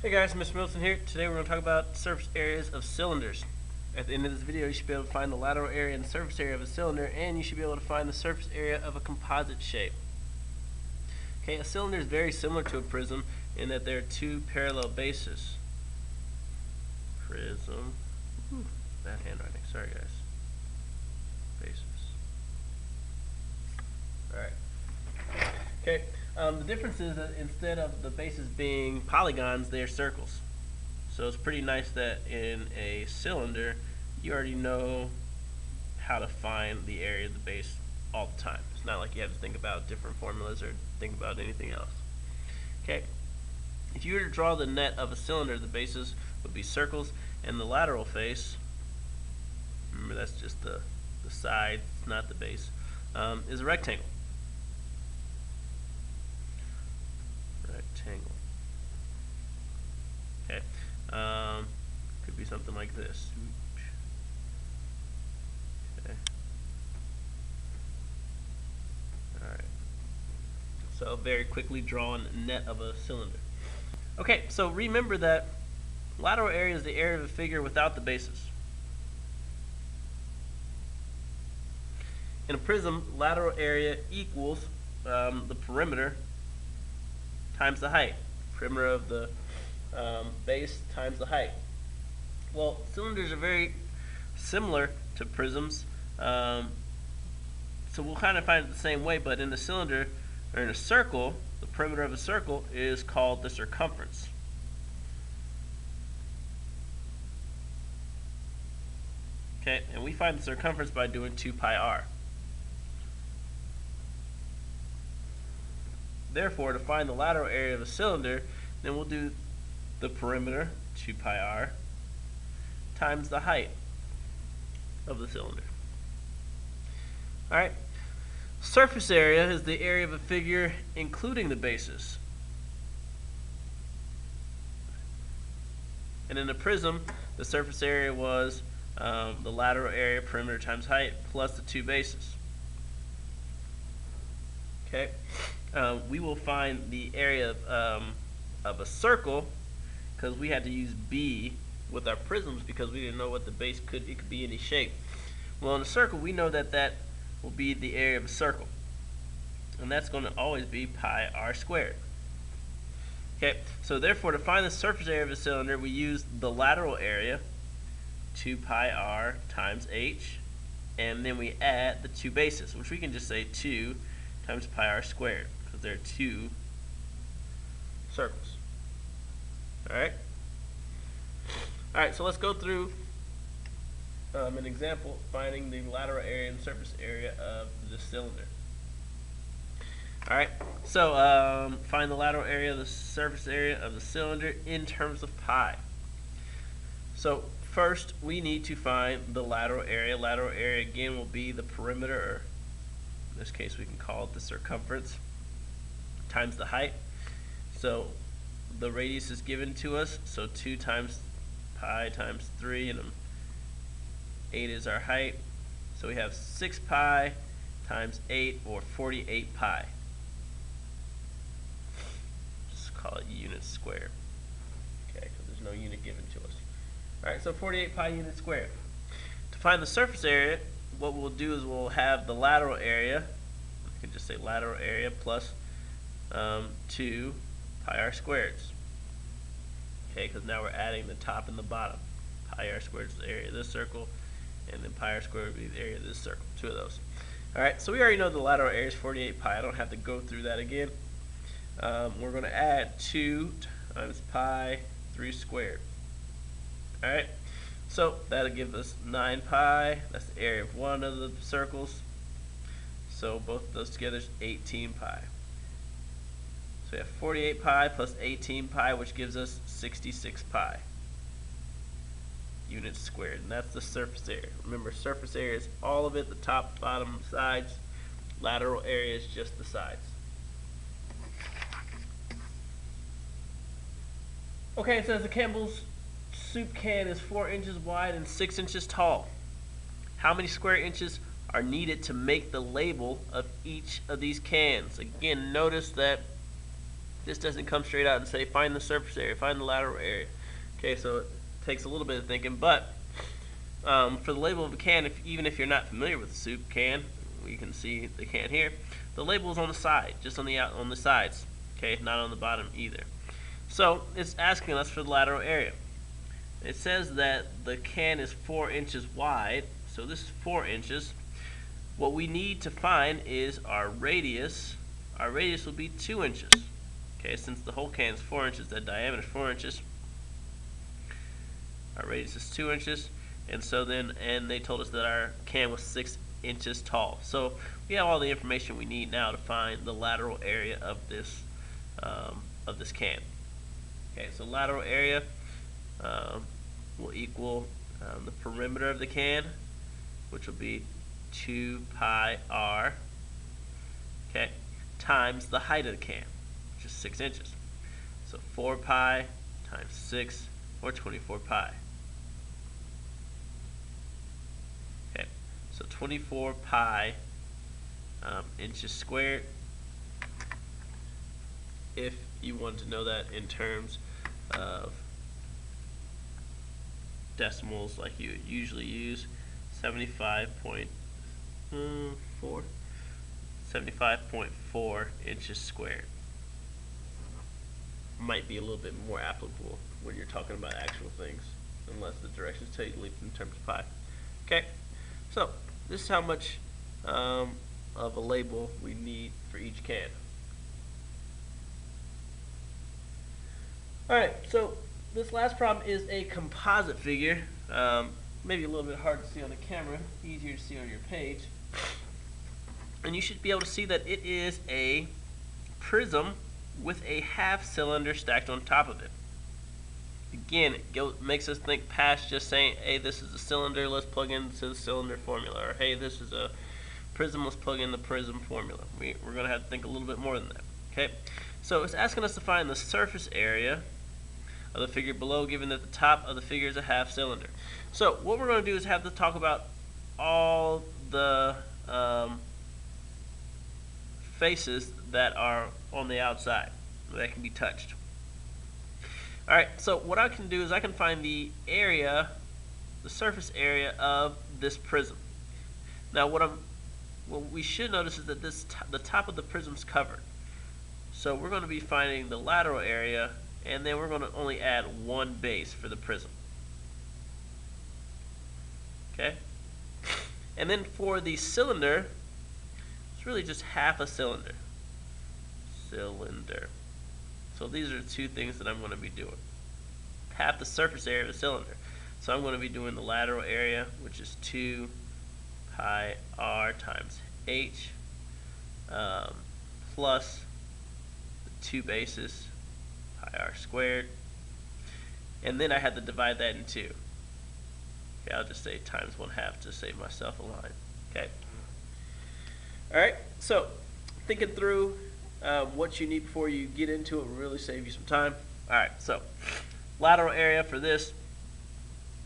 Hey guys, Mr. Milton here. Today we're going to talk about surface areas of cylinders. At the end of this video, you should be able to find the lateral area and the surface area of a cylinder, and you should be able to find the surface area of a composite shape. Okay, a cylinder is very similar to a prism in that there are two parallel bases. Prism. Bad handwriting. Sorry guys. Bases. Alright. Okay. The difference is that instead of the bases being polygons, they are circles. So it's pretty nice that in a cylinder, you already know how to find the area of the base all the time. It's not like you have to think about different formulas or think about anything else. Okay. If you were to draw the net of a cylinder, the bases would be circles, and the lateral face, remember that's just the side, it's not the base, is a rectangle. Rectangle. Okay. Could be something like this. Okay. Alright. So very quickly drawing net of a cylinder. Okay, so remember that lateral area is the area of a figure without the bases. In a prism, lateral area equals the perimeter times the height. Perimeter of the base times the height. Well, cylinders are very similar to prisms, so we'll kind of find it the same way, but in a cylinder, or in a circle, the perimeter of a circle is called the circumference. Okay, and we find the circumference by doing 2 pi r. Therefore, to find the lateral area of a cylinder, then we'll do the perimeter, 2 pi r, times the height of the cylinder. Alright, surface area is the area of a figure including the bases. And in a prism, the surface area was the lateral area, perimeter times height, plus the 2 bases. Okay, we will find the area of a circle because we had to use B with our prisms because we didn't know what the base could be any shape. Well, in a circle, we know that that will be the area of a circle, and that's going to always be pi r squared. Okay, so therefore, to find the surface area of a cylinder, we use the lateral area, 2 pi r times h, and then we add the 2 bases, which we can just say 2 times pi r squared, because there are 2 circles. Alright? Alright, so let's go through an example finding the lateral area and surface area of the cylinder. Alright, so find the lateral area, the surface area of the cylinder in terms of pi. So first we need to find the lateral area. Lateral area again will be the perimeter, or in this case we can call it the circumference, times the height. So the radius is given to us, so 2 times pi times 3, and 8 is our height. So we have 6 pi times 8, or 48 pi. Just call it units squared. Okay, because there's no unit given to us. Alright, so 48 pi units squared. To find the surface area, what we'll do is we'll have the lateral area, I can just say lateral area plus 2 pi r squareds. Okay, because now we're adding the top and the bottom. Pi r squared is the area of this circle, and then pi r squared would be the area of this circle. 2 of those. Alright, so we already know the lateral area is 48 pi. I don't have to go through that again. We're going to add 2 times pi 3 squared. Alright, so that'll give us 9 pi. That's the area of one of the circles. So both of those together is 18 pi. So we have 48 pi plus 18 pi, which gives us 66 pi units squared. And that's the surface area. Remember, surface area is all of it, the top, bottom, sides. Lateral area is just the sides. Okay, it says the Campbell's soup can is 4 inches wide and 6 inches tall. How many square inches are needed to make the label of each of these cans? Again, notice that This doesn't come straight out and say find the surface area, find the lateral area. Okay, so it takes a little bit of thinking, but for the label of a can, even if you're not familiar with the soup can, you can see the can here. The label is on the side, just on the sides. Okay, not on the bottom either. So it's asking us for the lateral area. It says that the can is 4 inches wide, so this is 4 inches. What we need to find is our radius. Our radius will be 2 inches. Okay, since the whole can is 4 inches, the diameter is 4 inches. Our radius is 2 inches, and so then, and they told us that our can was 6 inches tall. So we have all the information we need now to find the lateral area of this can. Okay, so lateral area will equal the perimeter of the can, which will be 2 pi r, okay, times the height of the can, which is 6 inches. So 4 pi times 6, or 24 pi. Okay, so 24 pi inches squared, if you want to know that in terms of decimals like you would usually use, 75.4 inches squared might be a little bit more applicable when you're talking about actual things, unless the directions tell you to leave it in terms of pi. Okay, so this is how much of a label we need for each can. Alright, so this last problem is a composite figure. Maybe a little bit hard to see on the camera, easier to see on your page. And you should be able to see that it is a prism with a half cylinder stacked on top of it. Again, it makes us think past just saying, hey, this is a cylinder, let's plug into the cylinder formula. Or, hey, this is a prism, let's plug in the prism formula. We're going to have to think a little bit more than that. Okay, so it's asking us to find the surface area of the figure below, given that the top of the figure is a half cylinder. So what we're going to do is have to talk about all the faces that are on the outside that can be touched. Alright, so what I can do is I can find the area, the surface area of this prism. Now what we should notice is that the top of the prism is covered. So we're going to be finding the lateral area, and then we're going to only add one base for the prism. Okay? And then for the cylinder, it's really just half a cylinder. Cylinder. So these are the two things that I'm going to be doing. Half the surface area of a cylinder. So I'm going to be doing the lateral area, which is 2 pi r times h plus the two bases, pi r squared. And then I had to divide that in two. Okay, I'll just say times 1/2 to save myself a line. Okay. Alright, so thinking through what you need before you get into it will really save you some time. Alright, so lateral area for this,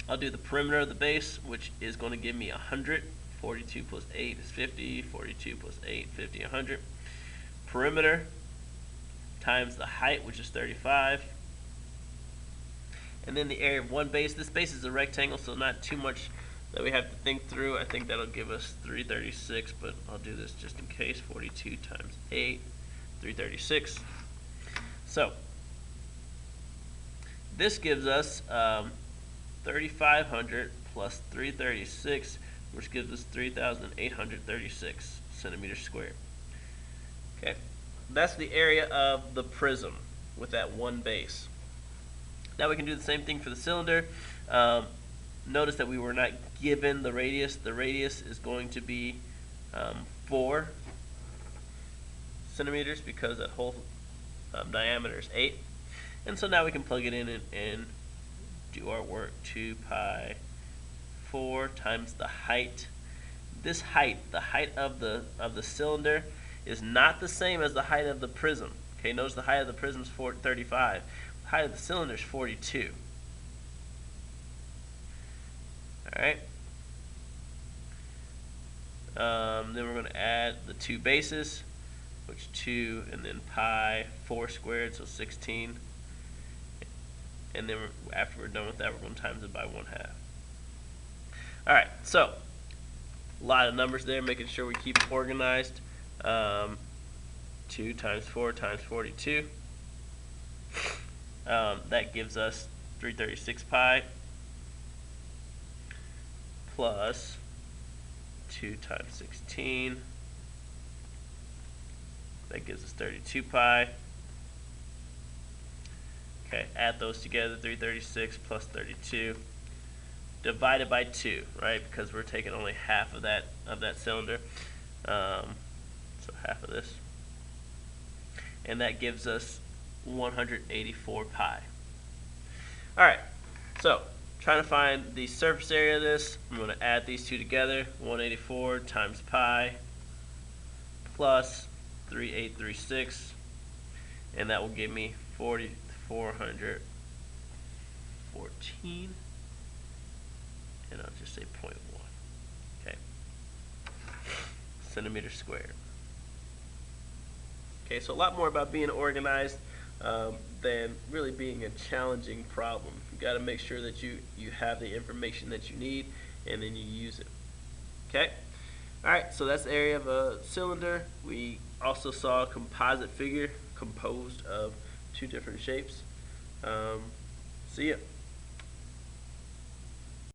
I'll do the perimeter of the base, which is going to give me 100. 42 plus 8 is 50. 42 plus 8, 50, 100. Perimeter times the height, which is 35. And then the area of one base. This base is a rectangle, so not too much that we have to think through. I think that'll give us 336, but I'll do this just in case. 42 times 8, 336. So this gives us 3,500 plus 336, which gives us 3,836 centimeters squared. Okay, that's the area of the prism with that one base. Now we can do the same thing for the cylinder. Notice that we were not given the radius. The radius is going to be 4 centimeters because that whole diameter is 8. And so now we can plug it in and do our work. 2 pi 4 times the height. This height, the height of the cylinder, is not the same as the height of the prism. Okay, notice the height of the prism is 35. The height of the cylinder is 42. Alright. Then we're going to add the two bases. which 2, and then pi 4 squared, so 16. And then after we're done with that, we're going to times it by 1/2. All right, so a lot of numbers there, making sure we keep organized. 2 times 4 times 42. That gives us 336 pi plus 2 times 16. That gives us 32 pi. Okay, add those together, 336 plus 32. Divided by 2, right? Because we're taking only half of that cylinder. So half of this. And that gives us 184 pi. Alright, so trying to find the surface area of this, I'm going to add these two together. 184 times pi plus 3836, and that will give me 414, and I'll just say 0.1, okay, centimeters squared. Okay, so a lot more about being organized than really being a challenging problem. You got to make sure that you have the information that you need, and then you use it. Okay. All right. So that's the area of a cylinder. We also saw a composite figure composed of two different shapes. See ya.